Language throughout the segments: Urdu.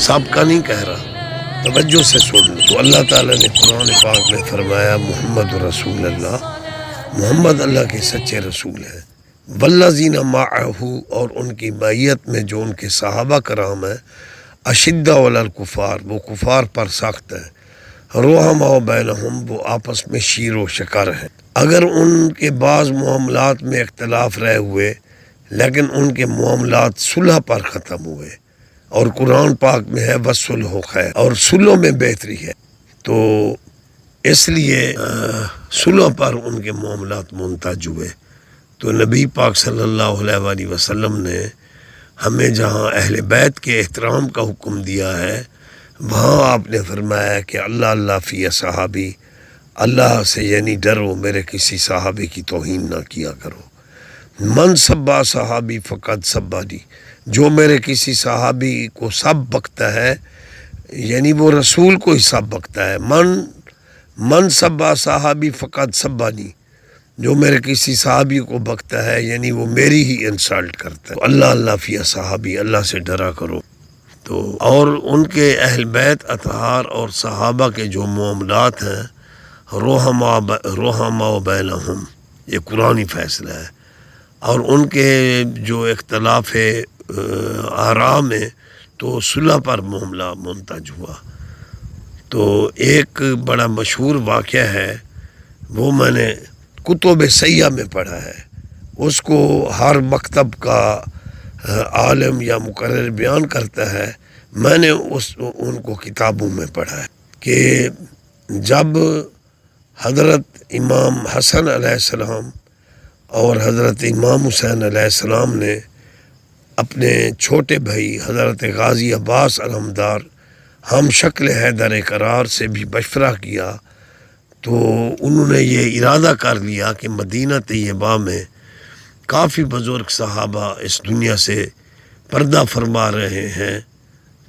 سابقہ نہیں کہہ رہا، توجہ سے سن لو۔ تو اللہ تعالیٰ نے قرآن پاک میں فرمایا محمد رسول اللہ، محمد اللہ کے سچے رسول ہیں، والذین معہ، اور ان کی معیت میں جو ان کے صحابہ کرام ہیں، اشداء علی الکفار، وہ کفار پر سخت ہیں، رحماء بینہم، وہ آپس میں شیر و شکر ہیں۔ اگر ان کے بعض معاملات میں اختلاف رہے ہوئے لیکن ان کے معاملات صلح پر ختم ہوئے، اور قرآن پاک میں ہے وصلح خیر، اور صلح میں بہتری ہے، تو اس لیے صلح پر ان کے معاملات منتج ہوئے۔ تو نبی پاک صلی اللہ علیہ وآلہ وسلم نے ہمیں جہاں اہل بیت کے احترام کا حکم دیا ہے، وہاں آپ نے فرمایا کہ اللہ فی صحابی، اللہ سے یعنی ڈرو، میرے کسی صحابی کی توہین نہ کیا کرو۔ من سبا صحابی فقد سبانی، جو میرے کسی صحابی کو سب بکتا ہے یعنی وہ رسول کو ہی سب بکتا ہے۔ من سبا صحابی فقد سبانی، جو میرے کسی صحابی کو بکتا ہے یعنی وہ میری ہی انسلٹ کرتا ہے۔ تو اللہ فی صحابی، اللہ سے ڈرا کرو۔ تو اور ان کے اہل بیت اطہار اور صحابہ کے جو معاملات ہیں، رحماء بینہم، یہ قرآنی فیصلہ ہے، اور ان کے جو اختلاف آراء میں تو صلح پر معاملہ منتج ہوا۔ تو ایک بڑا مشہور واقعہ ہے، وہ میں نے کتب سیاح میں پڑھا ہے، اس کو ہر مکتب کا عالم یا مقرر بیان کرتا ہے، میں نے ان کو کتابوں میں پڑھا ہے کہ جب حضرت امام حسن علیہ السلام اور حضرت امام حسین علیہ السلام نے اپنے چھوٹے بھائی حضرت غازی عباس علمدار ہم شکل حیدر قرار سے بھی مشورہ کیا، تو انہوں نے یہ ارادہ کر لیا کہ مدینہ طیبہ میں کافی بزرگ صحابہ اس دنیا سے پردہ فرما رہے ہیں،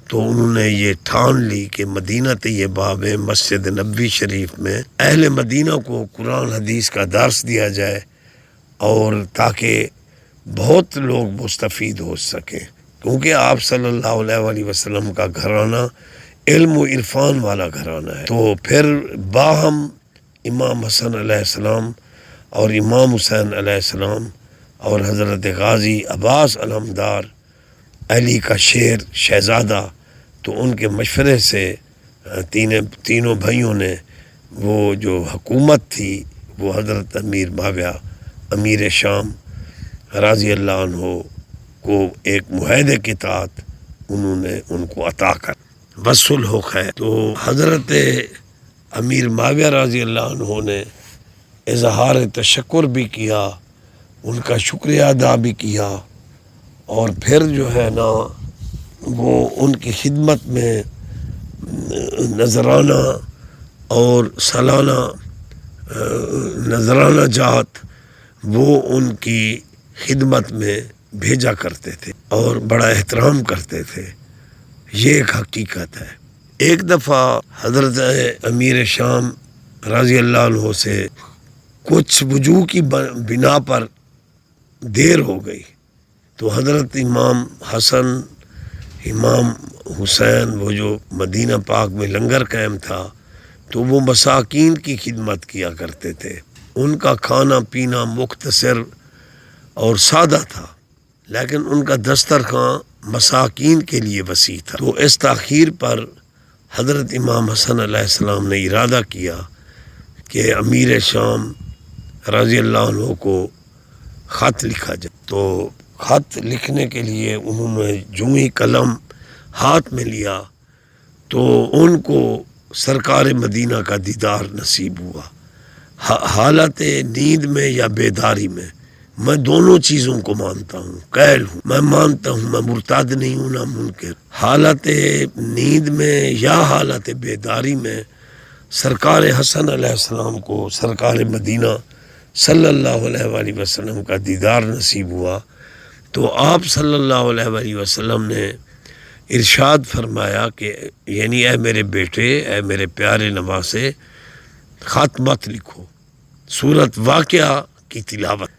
تو انہوں نے یہ ٹھان لی کہ مدینہ طیبہ میں مسجد نبوی شریف میں اہل مدینہ کو قرآن حدیث کا درس دیا جائے، اور تاکہ بہت لوگ مستفید ہو سکیں، کیونکہ آپ صلی اللہ علیہ وآلہ وسلم کا گھرانہ علم و عرفان والا گھرانہ ہے۔ تو پھر باہم امام حسن علیہ السلام اور امام حسین علیہ السلام اور حضرت غازی عباس علمدار، علی کا شیر شہزادہ، تو ان کے مشورے سے تینوں بھائیوں نے وہ جو حکومت تھی وہ حضرت امیر معاویہ امیر شام رضی اللہ عنہ کو ایک معاہدے کے تحت انہوں نے ان کو عطا کر وصلح خیر۔ تو حضرت امیر معاویہ رضی اللہ عنہ نے اظہار تشکر بھی کیا، ان کا شکریہ ادا بھی کیا، اور پھر جو ہے نا وہ ان کی خدمت میں نذرانہ اور سالانہ نذرانہ جات وہ ان کی خدمت میں بھیجا کرتے تھے اور بڑا احترام کرتے تھے۔ یہ ایک حقیقت ہے۔ ایک دفعہ حضرت امیر شام رضی اللہ عنہ سے کچھ وجوہ کی بنا پر دیر ہو گئی، تو حضرت امام حسن امام حسین وہ جو مدینہ پاک میں لنگر قائم تھا، تو وہ مساکین کی خدمت کیا کرتے تھے۔ ان کا کھانا پینا مختصر اور سادہ تھا، لیکن ان کا دسترخوان مساکین کے لیے وسیع تھا۔ تو اس تاخیر پر حضرت امام حسن علیہ السلام نے ارادہ کیا کہ امیر شام رضی اللہ عنہ کو خط لکھا جائے۔ تو خط لکھنے کے لیے انہوں نے جو ہی قلم ہاتھ میں لیا تو ان کو سرکار مدینہ کا دیدار نصیب ہوا، حالت نیند میں یا بیداری میں۔ میں دونوں چیزوں کو مانتا ہوں، قائل ہوں، میں مانتا ہوں، میں مرتد نہیں ہوں نہ منکر۔ حالت نیند میں یا حالت بیداری میں سرکار حسن علیہ السلام کو سرکار مدینہ صلی اللہ علیہ وآلہ وسلم کا دیدار نصیب ہوا۔ تو آپ صلی اللہ علیہ وآلہ وسلم نے ارشاد فرمایا کہ یعنی اے میرے بیٹے، اے میرے پیارے نواسے، خط مت لکھو، سورت واقعہ کی تلاوت۔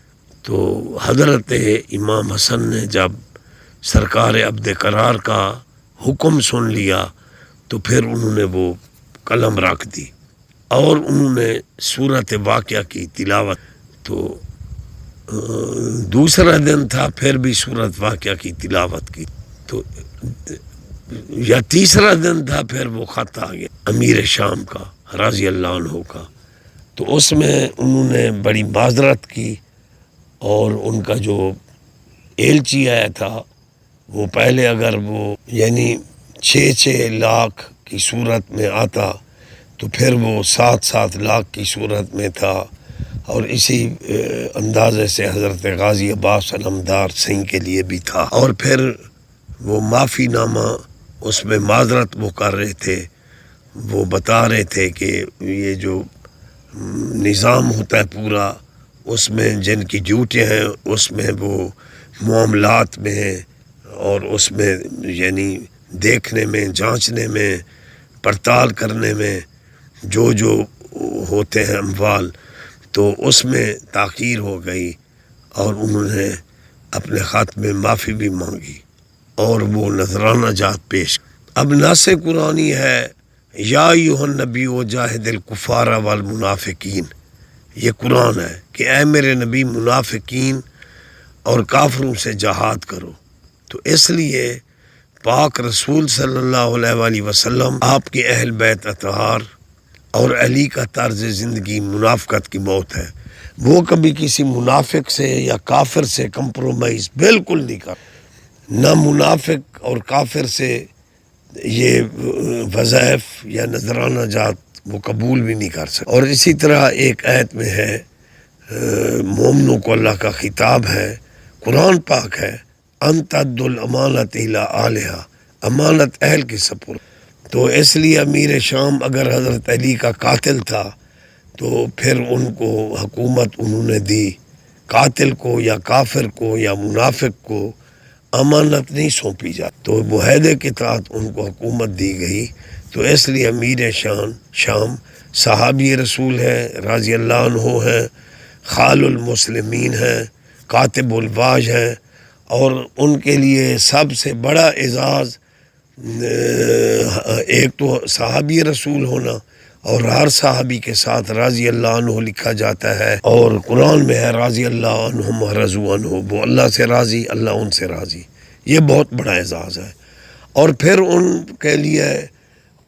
تو حضرت امام حسن نے جب سرکار عبد قرار کا حکم سن لیا تو پھر انہوں نے وہ قلم رکھ دی اور انہوں نے سورت واقعہ کی تلاوت. تو دوسرا دن تھا پھر بھی سورت واقعہ کی تلاوت کی. تو یا تیسرا دن تھا پھر وہ خط آ گیا امیر شام کا رضی اللہ عنہ کا. تو اس میں انہوں نے بڑی معذرت کی اور ان کا جو ایلچی آیا تھا وہ پہلے اگر وہ یعنی 6 لاکھ کی صورت میں آتا تو پھر وہ 7 لاکھ کی صورت میں تھا. اور اسی اندازے سے حضرت غازی عباس علمدار سنگھ کے لیے بھی تھا. اور پھر وہ معافی نامہ اس میں معذرت وہ کر رہے تھے، وہ بتا رہے تھے کہ یہ جو نظام ہوتا ہے پورا اس میں جن کی ڈیوٹیاں ہیں اس میں وہ معاملات میں ہیں اور اس میں یعنی دیکھنے میں، جانچنے میں، پڑتال کرنے میں جو ہوتے ہیں اموال، تو اس میں تاخیر ہو گئی اور انہوں نے اپنے خط میں معافی بھی مانگی اور وہ نذرانہ جات پیش. اب نص قرآنی ہے یا ایھا النبی جاہد الکفار والمنافقین. یہ قرآن ہے کہ اے میرے نبی منافقین اور کافروں سے جہاد کرو. تو اس لیے پاک رسول صلی اللہ علیہ وآلہ وسلم، آپ کے اہل بیت اطہار اور علی کا طرز زندگی منافقت کی موت ہے. وہ کبھی کسی منافق سے یا کافر سے کمپرومائز بالکل نہیں کر، نہ منافق اور کافر سے یہ وظائف یا نذرانہ جات وہ قبول بھی نہیں کر سکتے. اور اسی طرح ایک آیت میں ہے مومنوں کو اللہ کا خطاب ہے، قرآن پاک ہے، ان تؤدوا الامانۃ الی اہلھا، امانت اہل کے سپرد. تو اس لیے امیر شام اگر حضرت علی کا قاتل تھا تو پھر ان کو حکومت انہوں نے دی. قاتل کو یا کافر کو یا منافق کو امانت نہیں سونپی جاتی، تو معاہدے کے تحت ان کو حکومت دی گئی. تو اس لیے امیر شام صحابی رسول ہے، رضی اللہ عنہ ہیں، خال المسلمین ہیں، کاتب الواج ہیں. اور ان کے لیے سب سے بڑا اعزاز ایک تو صحابی رسول ہونا، اور ہر صحابی کے ساتھ رضی اللہ عنہ لکھا جاتا ہے، اور قرآن میں ہے رضی اللہ عنہم ورضوا عنہ، وہ اللہ سے راضی، اللہ ان سے راضی. یہ بہت بڑا اعزاز ہے. اور پھر ان کے لیے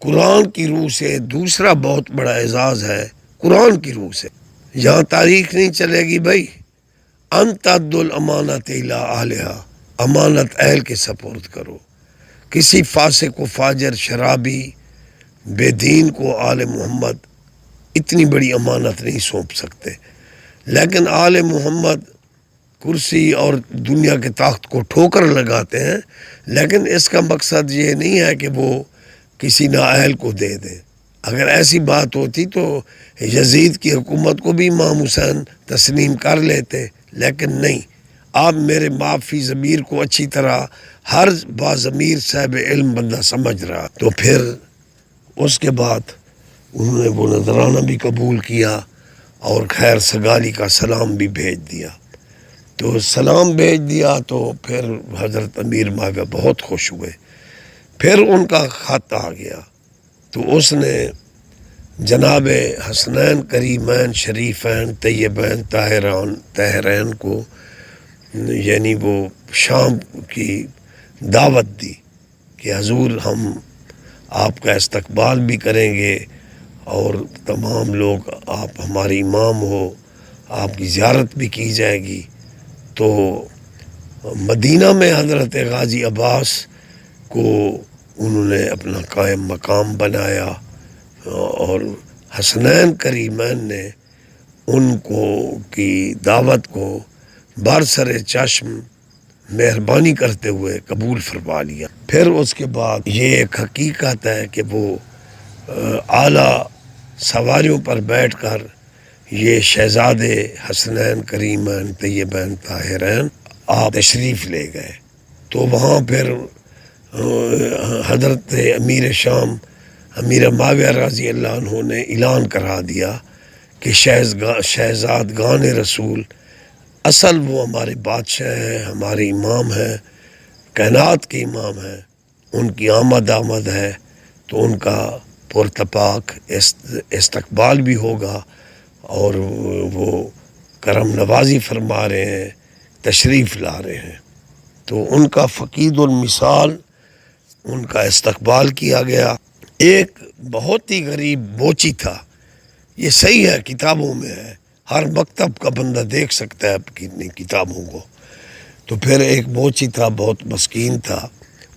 قرآن کی روح سے دوسرا بہت بڑا اعزاز ہے، قرآن کی روح سے. یہاں تاریخ نہیں چلے گی بھائی، ان تؤدوا الامانۃ الی اہلھا، امانت اہل کے سپرد کرو. کسی فاسق و فاجر، شرابی، بے دین کو آل محمد اتنی بڑی امانت نہیں سونپ سکتے. لیکن آل محمد کرسی اور دنیا کے تخت کو ٹھوکر لگاتے ہیں، لیکن اس کا مقصد یہ نہیں ہے کہ وہ کسی نااہل کو دے دیں. اگر ایسی بات ہوتی تو یزید کی حکومت کو بھی امام حسین تسلیم کر لیتے، لیکن نہیں. آپ میرے معافی ضمیر کو اچھی طرح ہر باضمیر صاحب علم بندہ سمجھ رہا. تو پھر اس کے بعد انہوں نے وہ نذرانہ بھی قبول کیا اور خیر سگالی کا سلام بھی بھیج دیا. تو سلام بھیج دیا تو پھر حضرت امیر معاویہ بہت خوش ہوئے. پھر ان کا خط آ گیا تو اس نے جناب حسنین کریمین شریفین طیبین طاہرین کو یعنی وہ شام کی دعوت دی کہ حضور ہم آپ کا استقبال بھی کریں گے اور تمام لوگ، آپ ہمارے امام ہو، آپ کی زیارت بھی کی جائے گی. تو مدینہ میں حضرت غازی عباس کو انہوں نے اپنا قائم مقام بنایا اور حسنین کریمین نے ان کو کی دعوت کو برسر چشم مہربانی کرتے ہوئے قبول فرما لیا. پھر اس کے بعد یہ ایک حقیقت ہے کہ وہ اعلیٰ سواریوں پر بیٹھ کر یہ شہزادے حسنین کریمین طیبین طاہرین آپ تشریف لے گئے. تو وہاں پھر حضرت امیر شام امیر معاویہ رضی اللہ عنہ نے اعلان کرا دیا کہ شہزادگان رسول اصل وہ ہمارے بادشاہ ہیں، ہمارے امام ہیں، کائنات کے امام ہیں، ان کی آمد ہے تو ان کا پرتپاک استقبال بھی ہوگا، اور وہ کرم نوازی فرما رہے ہیں، تشریف لا رہے ہیں، تو ان کا فقید المثال ان کا استقبال کیا گیا۔ ایک بہت ہی غریب بوچی تھا، یہ صحیح ہے، کتابوں میں ہے، ہر مکتب کا بندہ دیکھ سکتا ہے اپنی کتابوں کو۔ تو پھر ایک بوچی تھا، بہت مسکین تھا،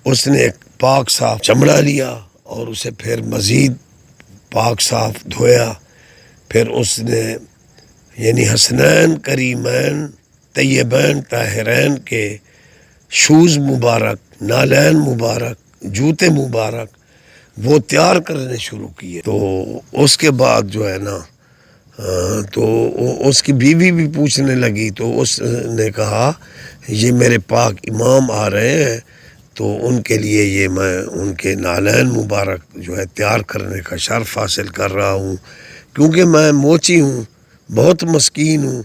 اس نے ایک پاک صاف چمڑا لیا اور اسے پھر مزید پاک صاف دھویا، پھر اس نے یعنی حسنین کریمین طیبین طاہرین کے شوز مبارک، نالین مبارک، جوتے مبارک وہ تیار کرنے شروع کیے۔ تو اس کے بعد جو ہے نا تو اس کی بیوی بھی پوچھنے لگی، تو اس نے کہا یہ میرے پاک امام آ رہے ہیں تو ان کے لیے یہ میں ان کے نالین مبارک جو ہے تیار کرنے کا شرف حاصل کر رہا ہوں، کیونکہ میں موچی ہوں، بہت مسکین ہوں،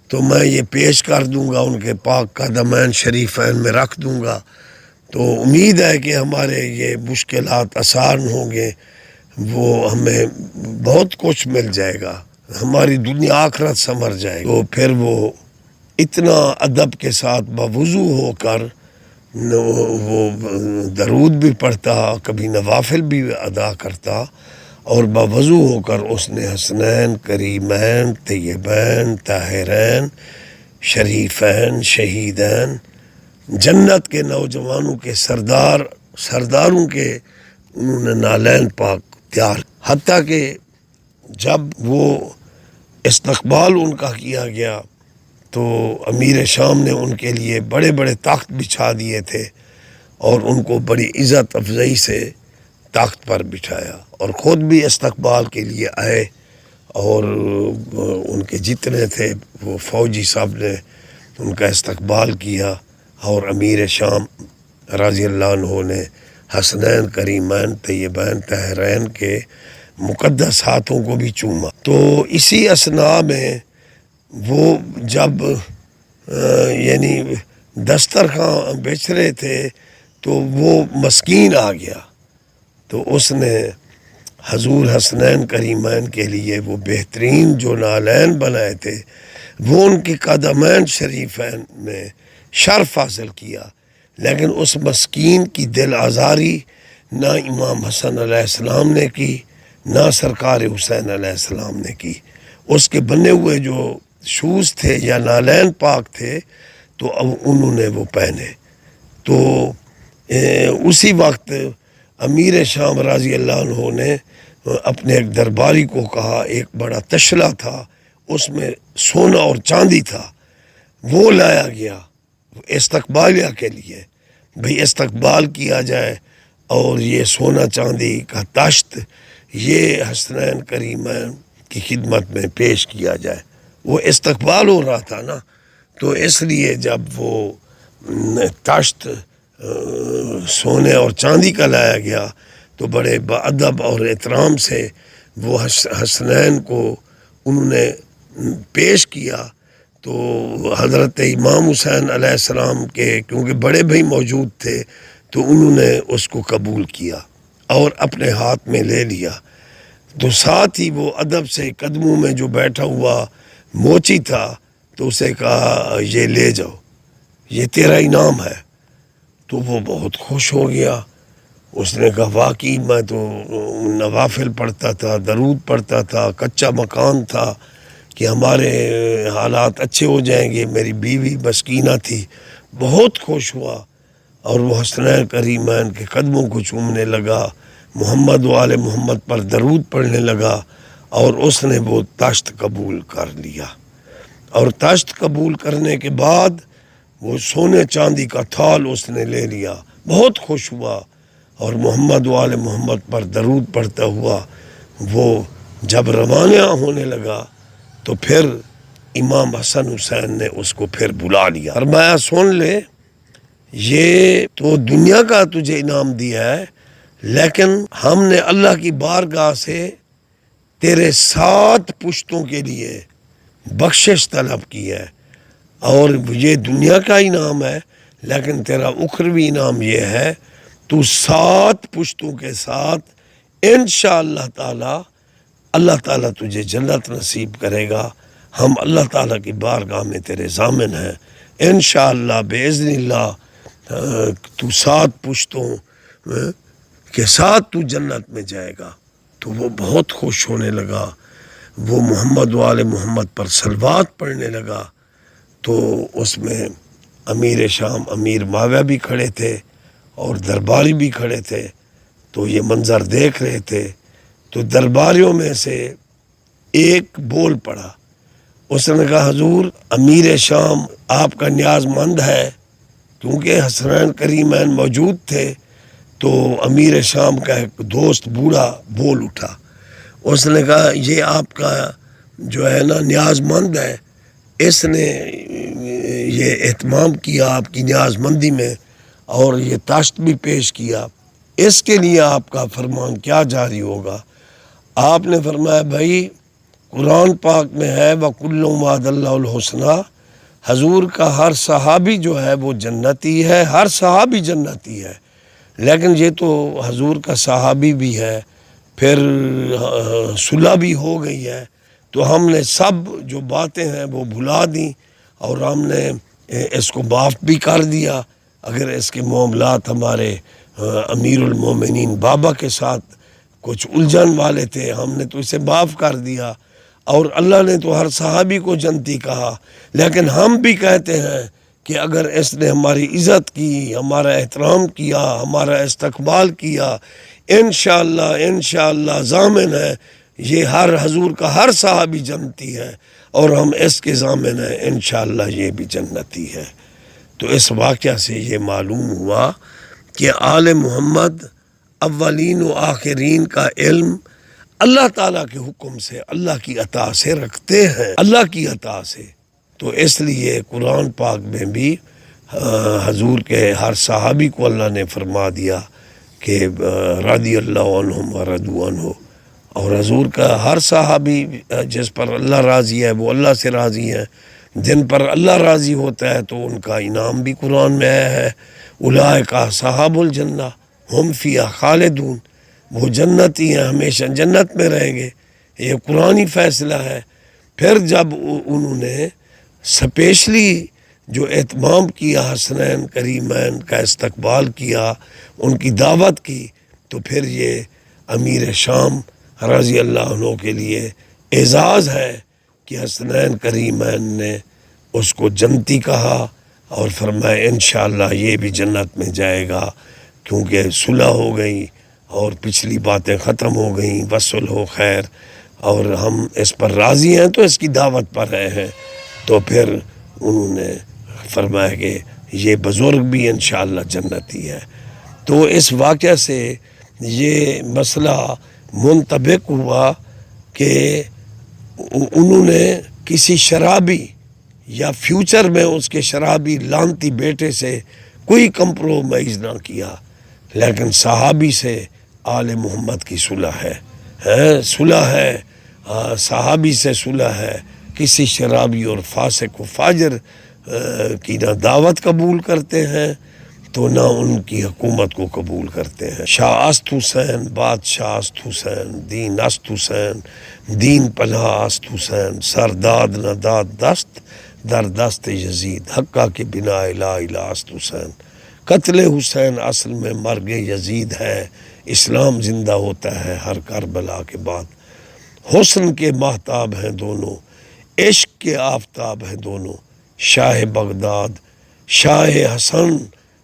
تو میں یہ پیش کر دوں گا، ان کے پاک قدمین شریفین میں رکھ دوں گا، تو امید ہے کہ ہمارے یہ مشکلات آسان ہوں گے، وہ ہمیں بہت کچھ مل جائے گا، ہماری دنیا آخرت سنور جائے گی۔ تو پھر وہ اتنا ادب کے ساتھ باوضو ہو کر وہ درود بھی پڑھتا، کبھی نوافل بھی ادا کرتا، اور باوضو ہو کر اس نے حسنین کریمین طیبین طاہرین شریفین شہیدین جنت کے نوجوانوں کے سرداروں کے انہوں نے نالین پاک تیار، حتیٰ کہ جب وہ استقبال ان کا کیا گیا تو امیر شام نے ان کے لیے بڑے بڑے تخت بچھا دیے تھے اور ان کو بڑی عزت افزائی سے تخت پر بٹھایا، اور خود بھی استقبال کے لیے آئے، اور ان کے جتنے تھے وہ فوجی سب نے ان کا استقبال کیا، اور امیر شام رضی اللہ عنہ نے حسنین کریمین طیبین طاہرین کے مقدس ہاتھوں کو بھی چوما۔ تو اسی اثناء میں وہ جب یعنی دسترخوان بچھ رہے تھے تو وہ مسکین آ گیا، تو اس نے حضور حسنین کریمین کے لیے وہ بہترین جو نالین بنائے تھے وہ ان کی قدمین شریفین میں شرف حاصل کیا، لیکن اس مسکین کی دل آزاری نہ امام حسن علیہ السلام نے کی، نہ سرکار حسین علیہ السلام نے کی۔ اس کے بنے ہوئے جو شوز تھے یا نالین پاک تھے تو اب انہوں نے وہ پہنے، تو اسی وقت امیر شام رضی اللہ عنہ نے اپنے ایک درباری کو کہا، ایک بڑا تشلا تھا، اس میں سونا اور چاندی تھا، وہ لایا گیا استقبالیہ کے لیے، بھئی استقبال کیا جائے اور یہ سونا چاندی کا تشت یہ حسنین کریمین کی خدمت میں پیش کیا جائے۔ وہ استقبال ہو رہا تھا نا، تو اس لیے جب وہ تشت سونے اور چاندی کا لایا گیا تو بڑے باادب اور احترام سے وہ حسنین کو انہوں نے پیش کیا، تو حضرت امام حسین علیہ السلام کے کیونکہ بڑے بھائی موجود تھے تو انہوں نے اس کو قبول کیا اور اپنے ہاتھ میں لے لیا، تو ساتھ ہی وہ ادب سے قدموں میں جو بیٹھا ہوا موچی تھا تو اسے کہا یہ لے جاؤ، یہ تیرا انعام ہے۔ تو وہ بہت خوش ہو گیا، اس نے کہا واقعی میں تو نوافل پڑھتا تھا، درود پڑھتا تھا، کچا مکان تھا کہ ہمارے حالات اچھے ہو جائیں گے، میری بیوی مسکینہ تھی، بہت خوش ہوا، اور وہ حسنین کریمین کے قدموں کو چومنے لگا، محمد و آل محمد پر درود پڑھنے لگا، اور اس نے وہ تشت قبول کر لیا، اور تشت قبول کرنے کے بعد وہ سونے چاندی کا تھال اس نے لے لیا، بہت خوش ہوا، اور محمد و آل محمد پر درود پڑھتا ہوا وہ جب روانہ ہونے لگا تو پھر امام حسن حسین نے اس کو پھر بلا لیا، فرمایا سن لے، یہ تو دنیا کا تجھے انعام دیا ہے، لیکن ہم نے اللہ کی بارگاہ سے تیرے 7 پشتوں کے لیے بخشش طلب کی ہے، اور یہ دنیا کا انعام ہے، لیکن تیرا اخروی انعام یہ ہے تو 7 پشتوں کے ساتھ انشاءاللہ تعالی اللہ تعالیٰ تجھے جنت نصیب کرے گا. ہم اللہ تعالیٰ کی بارگاہ میں تیرے ضامن ہیں انشاءاللہ باذن اللہ. تو 7 پشتوں کے ساتھ تو جنت میں جائے گا. تو وہ بہت خوش ہونے لگا. وہ محمد وآل محمد پر صلوات پڑھنے لگا. تو اس میں امیر شام امیر معاویہ بھی کھڑے تھے اور درباری بھی کھڑے تھے. تو یہ منظر دیکھ رہے تھے. تو درباریوں میں سے ایک بول پڑا. اس نے کہا حضور امیر شام آپ کا نیاز مند ہے. کیونکہ حسنین کریمین موجود تھے تو امیر شام کا ایک دوست بوڑھا بول اٹھا. اس نے کہا یہ آپ کا جو ہے نا نیاز مند ہے, اس نے یہ اہتمام کیا آپ کی نیاز مندی میں اور یہ تاشت بھی پیش کیا, اس کے لیے آپ کا فرمان کیا جاری ہوگا؟ آپ نے فرمایا بھائی قرآن پاک میں ہے وَكُلٌّ وَعَدَ اللَّهُ الْحُسْنَى. حضور کا ہر صحابی جو ہے وہ جنتی ہے, ہر صحابی جنتی ہے. لیکن یہ تو حضور کا صحابی بھی ہے, پھر صلح بھی ہو گئی ہے, تو ہم نے سب جو باتیں ہیں وہ بھلا دیں اور ہم نے اس کو معاف بھی کر دیا. اگر اس کے معاملات ہمارے امیر المومنین بابا کے ساتھ کچھ الجھن والے تھے, ہم نے تو اسے معاف کر دیا. اور اللہ نے تو ہر صحابی کو جنتی کہا, لیکن ہم بھی کہتے ہیں کہ اگر اس نے ہماری عزت کی, ہمارا احترام کیا, ہمارا استقبال کیا, انشاءاللہ ضامن ہے یہ ہر حضور کا ہر صحابی جنتی ہے اور ہم اس کے ضامن ہیں انشاءاللہ یہ بھی جنتی ہے. تو اس واقعہ سے یہ معلوم ہوا کہ آل محمد اولین و آخرین کا علم اللہ تعالیٰ کے حکم سے, اللہ کی عطا سے رکھتے ہیں, اللہ کی عطا سے. تو اس لیے قرآن پاک میں بھی حضور کے ہر صحابی کو اللہ نے فرما دیا کہ رضی اللہ عنہم ورضوا عنہ, اور حضور کا ہر صحابی جس پر اللہ راضی ہے وہ اللہ سے راضی ہے. جن پر اللہ راضی ہوتا ہے تو ان کا انعام بھی قرآن میں آیا ہے, اولئک اصحاب الجنہ ہم فیہا خالدون. وہ جنتی ہیں, ہمیشہ جنت میں رہیں گے. یہ قرآنی فیصلہ ہے. پھر جب انہوں نے سپیشلی جو اہتمام کیا, حسنین کریمین کا استقبال کیا, ان کی دعوت کی, تو پھر یہ امیر شام رضی اللہ عنہ کے لیے اعزاز ہے کہ حسنین کریمین نے اس کو جنتی کہا اور فرمایا انشاءاللہ یہ بھی جنت میں جائے گا, کیونکہ صلح ہو گئی اور پچھلی باتیں ختم ہو گئیں. وصلح ہو خیر, اور ہم اس پر راضی ہیں تو اس کی دعوت پر رہے ہیں. تو پھر انہوں نے فرمایا کہ یہ بزرگ بھی انشاءاللہ جنتی ہے. تو اس واقعہ سے یہ مسئلہ منطبق ہوا کہ انہوں نے کسی شرابی یا فیوچر میں اس کے شرابی لانتی بیٹے سے کوئی کمپرومائز نہ کیا, لیکن صحابی سے آل محمد کی صلح ہے, صلح ہے, صحابی سے صلح ہے. کسی شرابی اور فاسق و فاجر کی نہ دعوت قبول کرتے ہیں تو نہ ان کی حکومت کو قبول کرتے ہیں. شاہ است حسین بادشاہ است حسین, دین است حسین دین پناہ است حسین, سرداد نہ داد دست در دست یزید, حقہ کے بنا لا الہ است حسین. قتل حسین اصل میں مرگ یزید ہے, اسلام زندہ ہوتا ہے ہر کربلا کے بعد. حسن کے ماہتاب ہیں دونوں, عشق کے آفتاب ہیں دونوں, شاہ بغداد شاہ حسن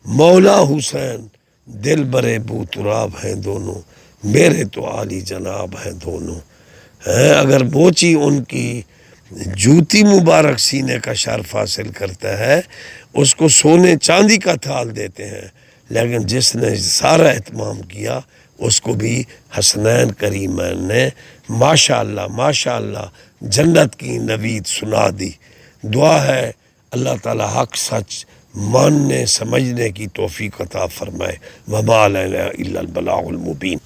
مولا حسین, دل برے بو تراب ہیں دونوں, میرے تو عالی جناب ہیں دونوں. اگر بوچی ان کی جوتی مبارک سینے کا شرف حاصل کرتا ہے, اس کو سونے چاندی کا تھال دیتے ہیں, لیکن جس نے سارا اہتمام کیا اس کو بھی حسنین کریمین نے ماشاءاللہ جنت کی نوید سنا دی. دعا ہے اللہ تعالی حق سچ ماننے سمجھنے کی توفیق عطا فرمائے. وما علینا الا البلاغ المبین.